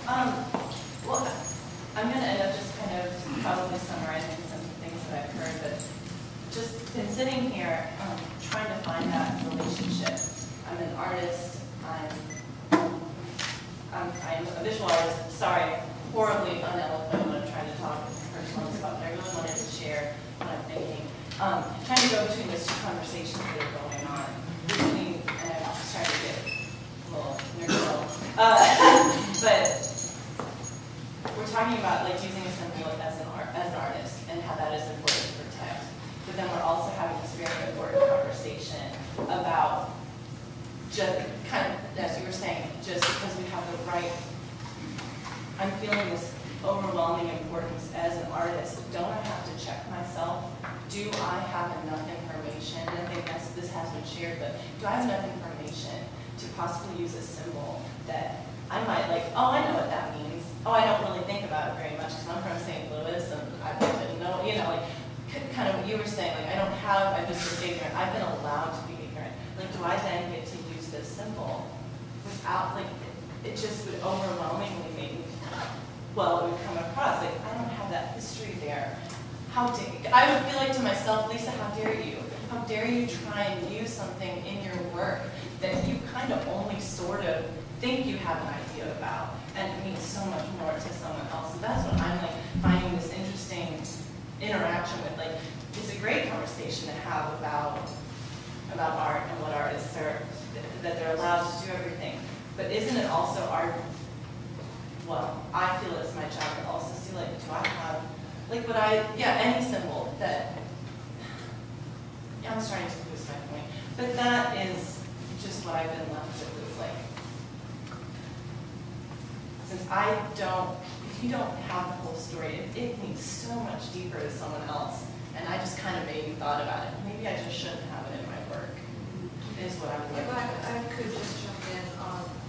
Well, I'm going to end up just kind of probably summarizing some things that I've heard, but just been sitting here trying to find that relationship. I'm an artist. I'm a visual artist. Sorry, horribly uneloquent when I'm trying to talk personally about, but I really wanted to share what I'm thinking. Trying to go between those two conversations that are going on. Between, and I'm just trying to get a little nerd. But we're talking about like using a symbol as an artist and how that is important to protect. But then we're also having this very important conversation about just kind of, as you were saying, just because we have the right, I'm feeling this overwhelming importance as an artist. Don't I have to check myself? Do I have enough information? And I think this has been shared, but do I have enough information to possibly use a symbol that I might like, oh, I know what that means. Oh, I don't really think about it very much because I'm from St. Louis and I didn't know, you know, like, kind of what you were saying, like, I'm just ignorant. I've been allowed to be ignorant. Like, do I then get to use this symbol without, like, it just would overwhelmingly make me, well, it would come across, like, I don't have that history there. How dare, I would feel like to myself, Lisa, how dare you? How dare you try and use something in your work that you kind of only sort of think you have an idea about, and it means so much more to someone else. So that's what I'm like finding this interesting interaction with. Like, it's a great conversation to have about art and what artists are, that they're allowed to do everything. But isn't it also our, well, I feel it's my job to also see, like, do I have, like, any symbol that, I'm starting to lose my point, but that is just what I've been left with, is like, since if you don't have the whole story, it means so much deeper to someone else, and I just kind of maybe thought about it. Maybe I just shouldn't have it in my work, is what I'm looking for. If I could just jump in.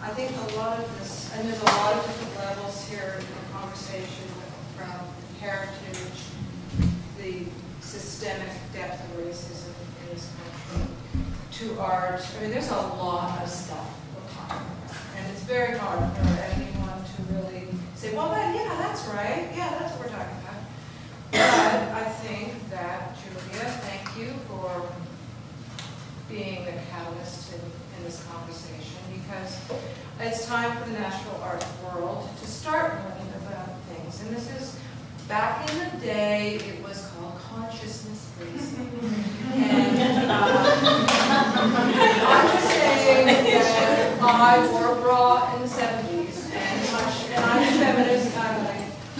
I think a lot of this, and there's a lot of different levels here in the conversation, from heritage, the systemic depth of racism in this country, to art. I mean, there's a lot of stuff we're talking about. And it's very hard for anyone to really say, well, yeah, that's right. Yeah, that's what we're talking about. But I think that, Julia, thank you for being the catalyst in this conversation, because it's time for the Nashville art world to start learning about things. And this is, back in the day, it was called consciousness raising. And I'm just saying that I wore a bra in the 70s, and I'm a feminist.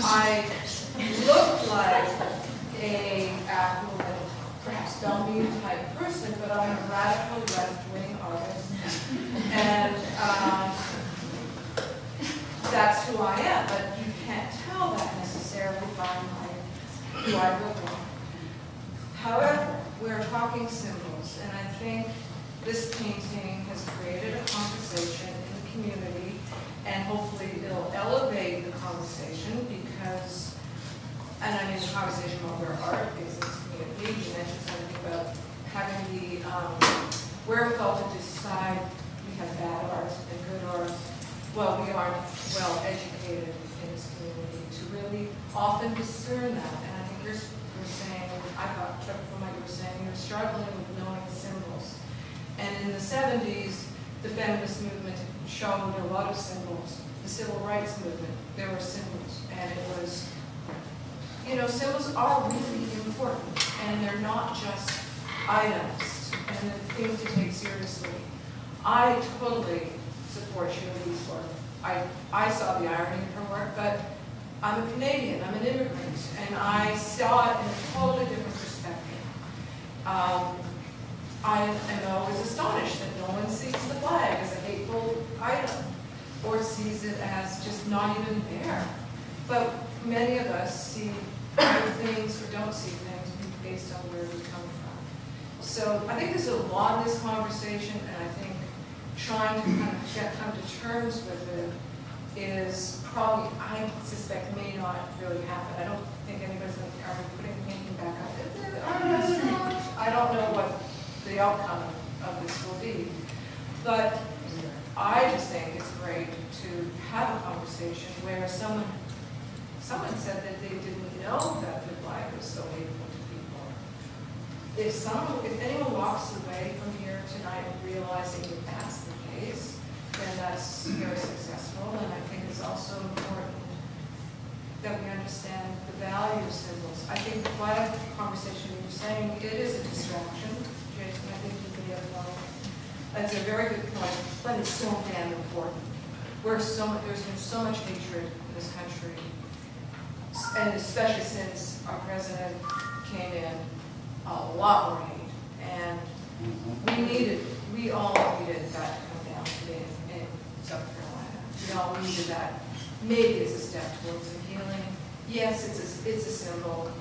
I look like a affluent, perhaps dummy type person, but I'm a radical left-wing artist. And that's who I am, but you can't tell that necessarily by who I look like. However, we're talking symbols, and I think this painting has created a conversation in the community, and hopefully it'll elevate the conversation, because, and I mean the conversation about where art is in this community. You mentioned something about having the wherewithal to decide we have bad art and good art. Well, we aren't well educated in this community to really often discern that. And I think you're saying, I got took from what you were saying, you're struggling with knowing symbols. And in the 70s, the feminist movement showed a lot of symbols. The civil rights movement, there were symbols. And it was, you know, symbols are really important. And they're not just items and they're things to take seriously. I totally support Sheila B's work. I saw the irony in her work, but I'm a Canadian, I'm an immigrant, and I saw it in a totally different perspective. I am always astonished that no one sees the flag as a hateful item, or sees it as just not even there. But many of us see things or don't see things based on where we come from. So I think there's a lot in this conversation, and I think trying to kind of come to terms with it is probably, I suspect, may not really happen. I don't think anybody's going to, are we putting the painting back up at our restaurant? I don't know what the outcome of this will be. But I just think it's great to have a conversation where someone said that they didn't know that the flag was so hateful to people. If anyone walks away from here tonight realizing that that's the case, then that's very successful. And I think it's also important that we understand the value of symbols. I think the flag conversation you're saying, it is a distraction. Jason, I think you may have one. That's a very good point, but it's so damn important. There's been so much hatred in this country, and especially since our president came in, a lot more hate. And we all needed that to come down today in South Carolina. We all needed that. Maybe it's a step towards the healing. Yes, it's a symbol.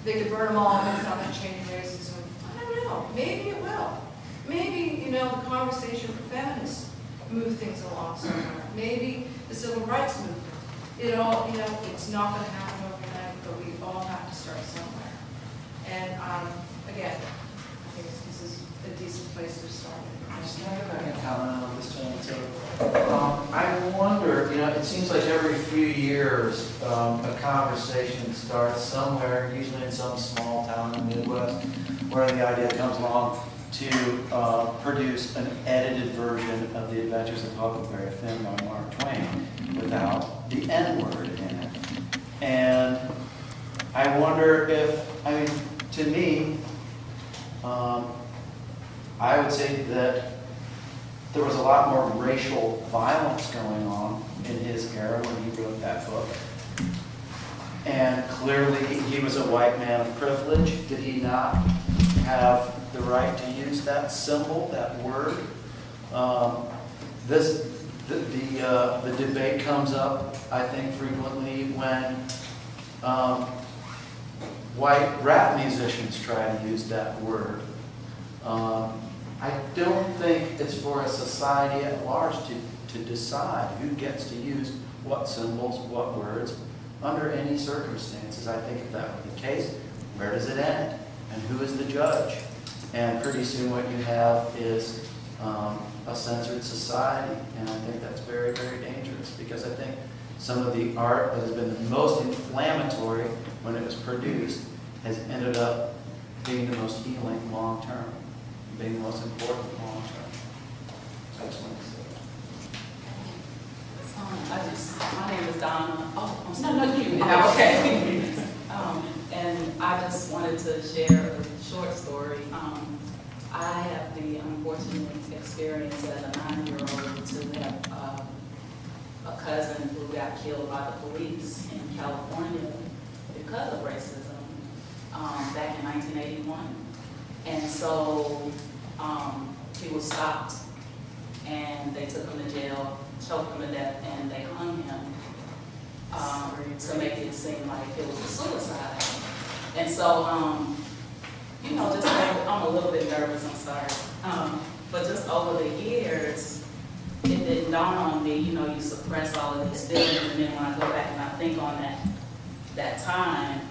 They could burn them all, and it's not going to change racism. I don't know. Maybe it will. Maybe, the conversation for feminists move things along somewhere. Maybe the civil rights movement. It's not going to happen overnight, but we all have to start somewhere. And again, I think this is a decent place to start. I can comment on this one too. I wonder, it seems like every few years a conversation starts somewhere, usually in some small town in the Midwest, where the idea comes along to produce an edited version of The Adventures of Huckleberry Finn by Mark Twain without the N-word in it. And I wonder to me, I would say that there was a lot more racial violence going on in his era when he wrote that book. And clearly he was a white man of privilege. Did he not have the right to use that symbol, that word? The debate comes up, I think, frequently when white rap musicians try to use that word. I don't think it's for a society at large to decide who gets to use what symbols, what words, under any circumstances. I think if that were the case, where does it end? And who is the judge? And pretty soon what you have is a censored society. And I think that's very, very dangerous, because I think some of the art that has been the most inflammatory when it was produced has ended up being the most healing long term, being the most important long term. So I just want to say that. My name is Donna. Oh, no, you. Okay. And I just wanted to share a short story. I have the unfortunate experience as a 9-year-old to have a cousin who got killed by the police in California because of racism back in 1981. And so he was stopped and they took him to jail, choked him to death, and they hung him to make it seem like it was a suicide. And so, I'm a little bit nervous, I'm sorry. But just over the years, it didn't dawn on me, you suppress all of these feelings, and then when I go back and I think on that time,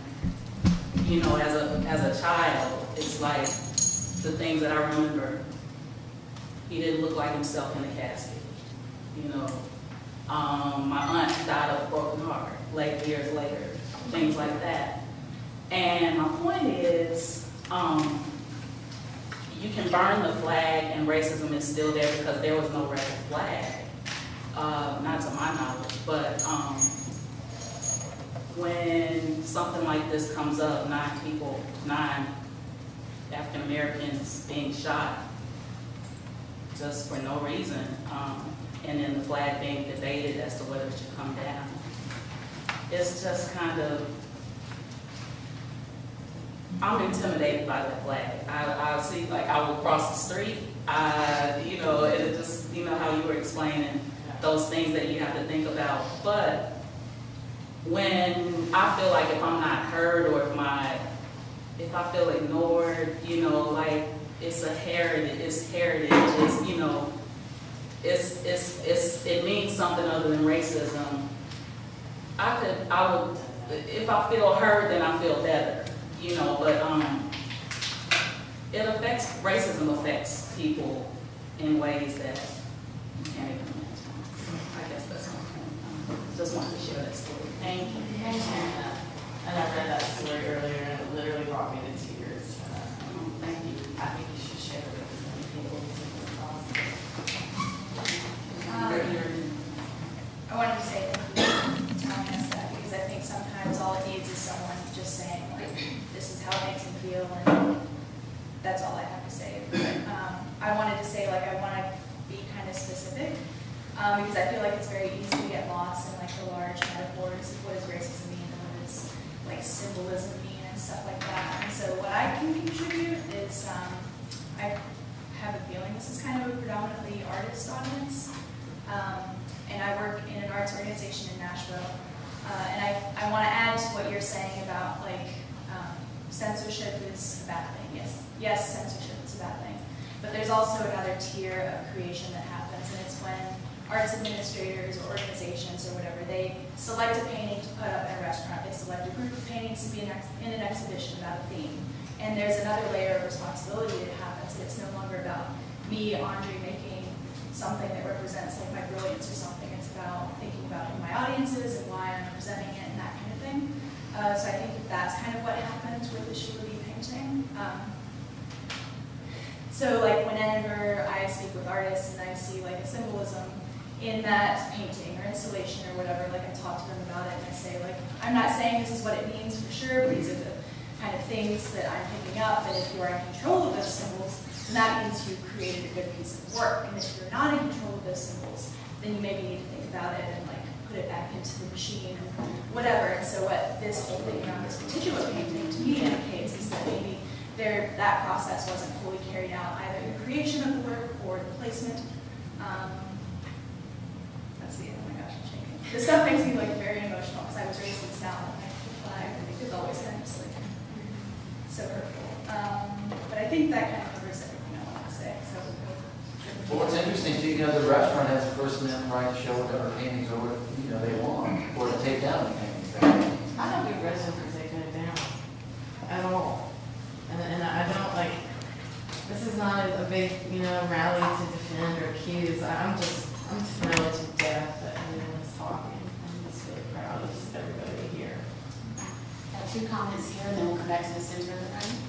as a child, it's like the things that I remember. He didn't look like himself in the casket, My aunt died of a broken heart years later, things like that. And my point is, you can burn the flag and racism is still there because there was no red flag, not to my knowledge, but when something like this comes up, 9 African Americans being shot just for no reason, and then the flag being debated as to whether it should come down, it's just kind of, I'm intimidated by that flag. I see, I will cross the street, it just, how you were explaining those things that you have to think about. But when I feel like if I'm not heard or if I feel ignored, it's a heritage, it means something other than racism. I would, if I feel heard, then I feel better. But racism affects people in ways that can't even imagine. I guess that's my point. Just wanted to share that story. Thank you for sharing that. And I read that story earlier and it literally brought me to tears. Thank you. I think you should share it with as many people as you I wanted to say thank you for telling us that, because I think sometimes all it needs is someone just saying, like, this is how it makes me feel, and that's all I have to say. I wanted to say, like, I want to be kind of specific, because I feel like it's very easy to get lost in, like, the large metaphors of what does racism mean and what does, like, symbolism mean and stuff like that. And so what I can contribute is, I have a feeling this is kind of a predominantly artist audience. And I work in an arts organization in Nashville. And I want to add to what you're saying about, like, censorship is a bad thing. Yes, censorship is a bad thing. But there's also another tier of creation that happens, and it's when arts administrators or organizations or whatever, they select a painting to put up in a restaurant. They select a group of paintings to be in an exhibition about a theme. And there's another layer of responsibility that happens, and it's no longer about me, Andre, making something that represents, like, my brilliance or something. It's about thinking about who my audience is and why I'm presenting it and that kind of thing. So I think that's kind of what happened with the Sheila B painting. So, like, whenever I speak with artists and I see, like, a symbolism in that painting or installation or whatever, like, I talk to them about it and I say, like, I'm not saying this is what it means for sure, but these are the kind of things that I'm picking up, that if you are in control of those symbols, then that means you've created a good piece of work. And if you're not in control of those symbols, then you maybe need to think about it and, like, put it back into the machine and whatever. And so what this whole thing around this particular painting to me indicates is that maybe that process wasn't fully carried out, either the creation of the work or the placement. That's the end. Oh my gosh, I'm shaking. This stuff makes me, like, very emotional because I was raised in South and I think it's always kind of just, like, so hurtful. But I think that kind of covers everything I want to say. So. Well, what's interesting too, the restaurant has a First Amendment right to show whatever paintings or what, they want, or to take down the paintings. I don't give residents for taking it down at all. And I don't, like, this is not a big, rally to defend or accuse. I'm just thrilled to death that everyone is talking. I'm just really proud of everybody here. Got 2 comments here, and then we'll come back to the center of the room.